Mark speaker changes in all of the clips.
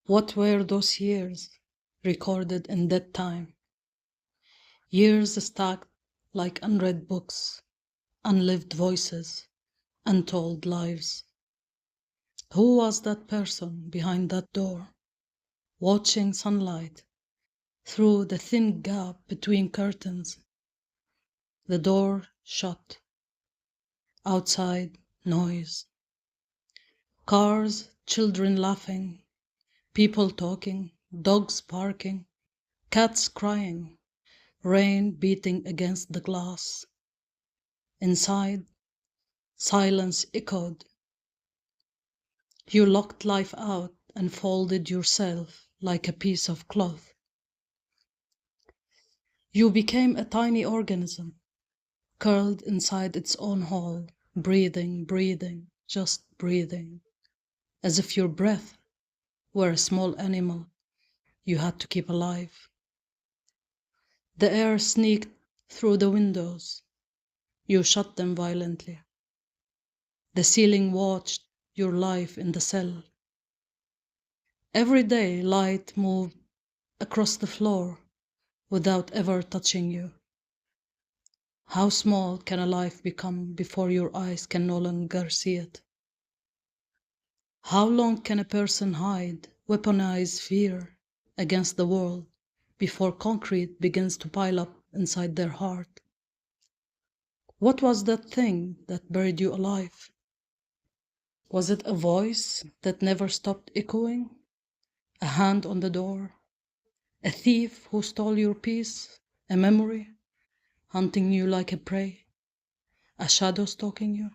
Speaker 1: What were those years recorded in that time? Years stacked like unread books, unlived voices, untold lives. Who was that person behind that door, watching sunlight through the thin gap between curtains? The door shut. Outside, noise. Cars, children laughing, people talking, dogs barking, cats crying, rain beating against the glass. Inside, silence echoed. You locked life out and folded yourself like a piece of cloth. You became a tiny organism, curled inside its own hole, breathing, breathing, just breathing, as if your breath were a small animal you had to keep alive. The air sneaked through the windows. You shut them violently. The ceiling watched your life in the cell. Every day light moved across the floor without ever touching you. How small can a life become before your eyes can no longer see it? How long can a person hide, weaponize fear against the world before concrete begins to pile up inside their heart? What was that thing that buried you alive? Was it a voice that never stopped echoing? A hand on the door? A thief who stole your peace? A memory hunting you like a prey? A shadow stalking you?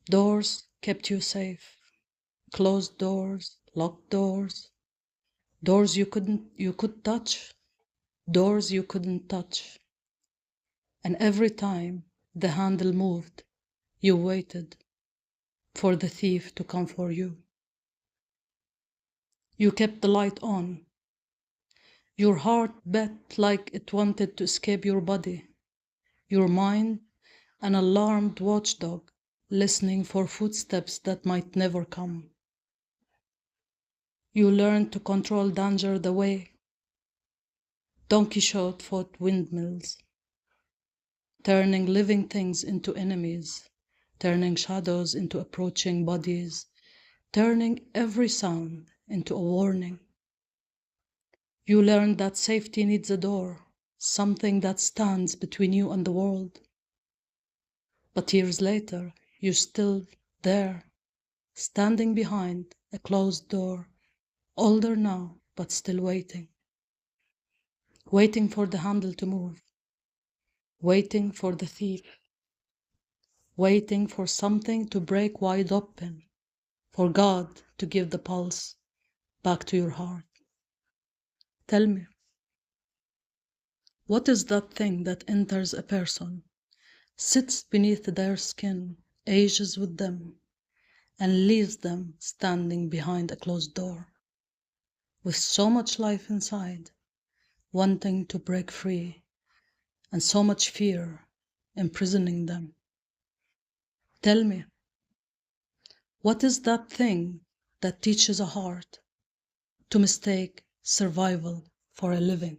Speaker 1: Doors kept you safe. Closed doors, locked doors. Doors you could touch. Doors you couldn't touch. And every time the handle moved, you waited for the thief to come for you. You kept the light on. Your heart beat like it wanted to escape your body. Your mind, an alarmed watchdog, listening for footsteps that might never come. You learned to control danger the way Don Quixote fought windmills, turning living things into enemies, turning shadows into approaching bodies, turning every sound into a warning. You learned that safety needs a door, something that stands between you and the world. But years later, you're still there, standing behind a closed door, older now, but still waiting. Waiting for the handle to move, waiting for the thief, waiting for something to break wide open, for God to give the pulse back to your heart. Tell me, what is that thing that enters a person, sits beneath their skin, ages with them, and leaves them standing behind a closed door, with so much life inside, wanting to break free, and so much fear imprisoning them? Tell me, what is that thing that teaches a heart to mistake survival for a living?